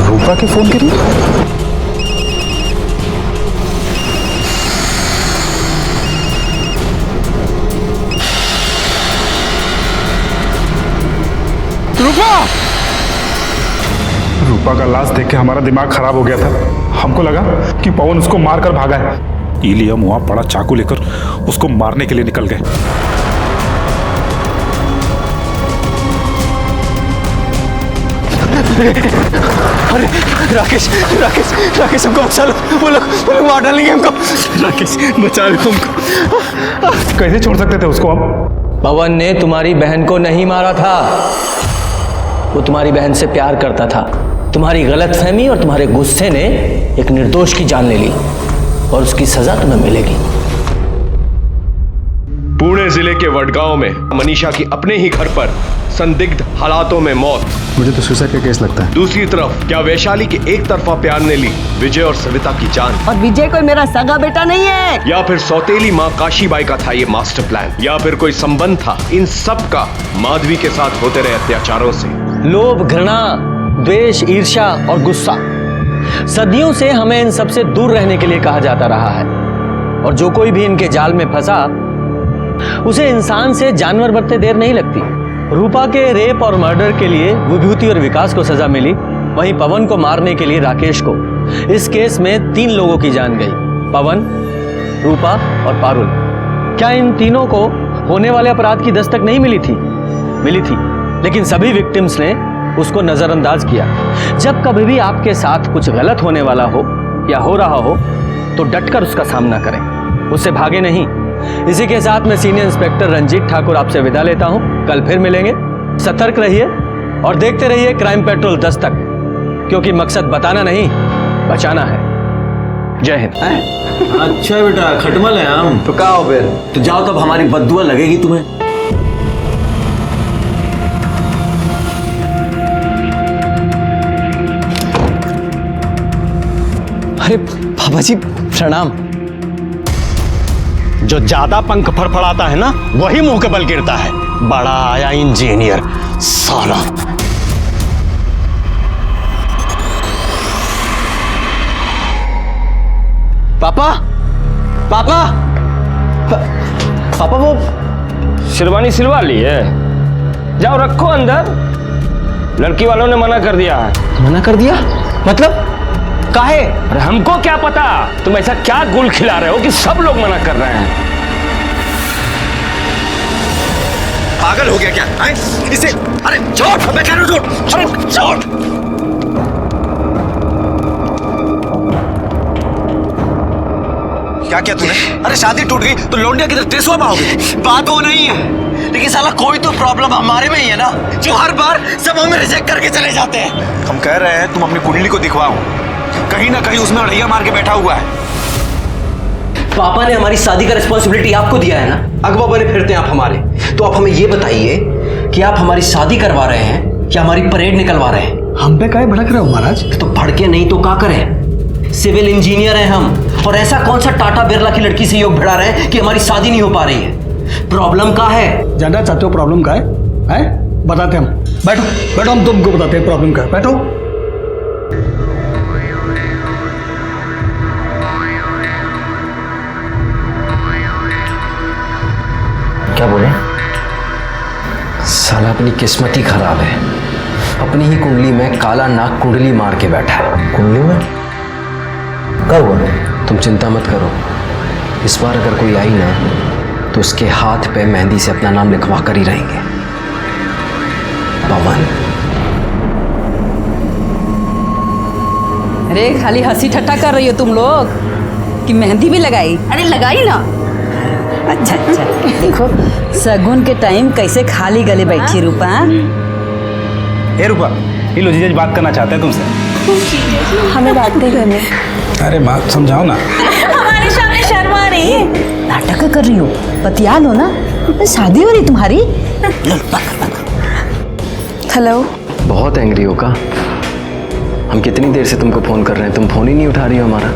S19: रूपा के फ़ोन के लिए। रूपा का लाश देख के हमारा दिमाग खराब हो गया था। हमको लगा कि पवन उसको मारकर भागा है, इसलिए हम वहां बड़ा चाकू लेकर उसको मारने के लिए निकल गए।
S1: अरे राकेश, राकेश, राकेश, हमको बचा लो, वो लोग मार डालेंगे हमको। राकेश, बचा लो हमको।
S19: कैसे छोड़ सकते थे उसको हम?
S1: पवन ने तुम्हारी बहन को नहीं मारा था, वो तुम्हारी बहन से प्यार करता था। तुम्हारी गलतफहमी और तुम्हारे गुस्से ने एक निर्दोष की जान ले ली और उसकी सजा तुम्हें मिलेगी।
S14: पुणे जिले के वडगांव में मनीषा की अपने ही घर पर संदिग्ध हालातों में मौत।
S17: मुझे तो सुसाइड का केस लगता है।
S14: दूसरी तरफ क्या वैशाली के एक तरफा प्यार ने ली विजय और सविता की जान?
S20: और विजय कोई मेरा सगा बेटा नहीं है।
S14: या फिर सौतेली माँ काशीबाई का था ये मास्टर प्लान? या फिर कोई संबंध था इन सब का माधवी के साथ होते रहे अत्याचारों से?
S1: लोभ, घृणा, द्वेष, ईर्ष्या और गुस्सा सदियों से हमें इन सबसे दूर रहने के लिए कहा जाता रहा है। और जो कोई भी इनके जाल में फंसा उसे इंसान से जानवर बनते देर नहीं लगती। रूपा के रेप और मर्डर के लिए विभूति और विकास को सजा मिली, वहीं पवन को मारने के लिए राकेश को। इस केस में 3 लोगों की जान गई, पवन, रूपा और पारुल। क्या इन तीनों को होने वाले अपराध की दस्तक नहीं मिली थी? मिली थी, लेकिन सभी विक्टिम्स ने उसको नजरअंदाज किया। जब कभी भी आपके साथ कुछ गलत होने वाला हो या हो रहा हो तो डटकर उसका सामना करें, उससे भागे नहीं। इसी के साथ मैं सीनियर इंस्पेक्टर रंजीत ठाकुर आपसे विदा लेता हूं। कल फिर मिलेंगे। सतर्क रहिए और देखते रहिए क्राइम पेट्रोल दस्तक, क्योंकि मकसद बताना नहीं, बचाना है। जय हिंद।
S5: अच्छा बेटा, खटमल है हम तो क्या हो फिर? तो जाओ, तब हमारी बद्दुआ लगेगी तुम्हें।
S1: अरे बाबा जी प्रणाम।
S7: जो ज्यादा पंख फड़फड़ाता है ना वही मुंह के बल गिरता है। बड़ा आया इंजीनियर साला।
S1: पापा, पापा, पापा वो
S4: शेरवानी सिलवा ली है? जाओ रखो अंदर। लड़की वालों ने मना कर दिया है।
S1: मना कर दिया? मतलब काहे?
S4: अरे हमको क्या पता, तुम ऐसा क्या गुल खिला रहे हो कि सब लोग मना कर रहे हैं।
S7: पागल हो गया क्या? इसे अरे छोड़, मैं कह रहा हूं छोड़, अरे छोड़। क्या किया तूने? अरे शादी टूट गई तो लौंडिया किधर टेसुआ पाओगे? बात वो नहीं है, लेकिन साला कोई तो प्रॉब्लम हमारे में ही है ना, जो हर बार सब हमें रिजेक्ट करके चले जाते हैं। हम कह रहे हैं तुम अपनी कुंडली को दिखवाओ, कहीं ना कहीं उसमें अड़ैया मार के बैठा हुआ है।
S3: पापा ने हमारी शादी का रिस्पॉन्सिबिलिटी आपको दिया है ना, अगवा बने फिरते हैं आप हमारे। तो आप हमें ये बताइए कि आप हमारी शादी करवा रहे हैं या हमारी परेड निकलवा रहे हैं?
S8: हम पे काहे भड़क रहे हो महाराज?
S3: तो भड़के नहीं तो क्या करें? सिविल इंजीनियर हैं हम, और ऐसा कौन सा टाटा बिरला की लड़की से योग भिड़ा रहे हैं कि हमारी शादी नहीं हो पा रही है? प्रॉब्लम क्या है?
S8: जानना चाहते हो प्रॉब्लम क्या है? बताते हम। बैठो बैठो, हम तुमको बताते हैं प्रॉब्लम क्या है। बैठो।
S3: क्या बोले? साला अपनी किस्मत ही खराब है, अपनी ही कुंडली में काला नाग कुंडली मार के बैठा है। कुंडली में क्या हुआ? तुम चिंता मत करो, इस बार अगर कोई आई ना तो उसके हाथ पे मेहंदी से अपना नाम लिखवा कर ही रहेंगे, पवन।
S9: अरे खाली हंसी ठट्टा कर रही हो तुम लोग कि मेहंदी भी लगाई? अरे लगाई ना। अच्छा अच्छा, देखो सगुन के टाइम कैसे खाली गले बैठी रूपा।
S19: ए रूपा, ये लो जीजा जी बात करना चाहते हैं तुमसे।
S13: हमें बात नहीं करनी।
S19: अरे बात समझाओ ना।
S9: हमारे सामने शर्म आ रही है। नाटक कर रही हो, बतिया लो ना, शादी हो रही तुम्हारी।
S13: हेलो।
S17: बहुत एंग्री हो का? हम कितनी देर से तुमको फोन कर रहे हैं, तुम फोन ही नहीं उठा रही हो हमारा।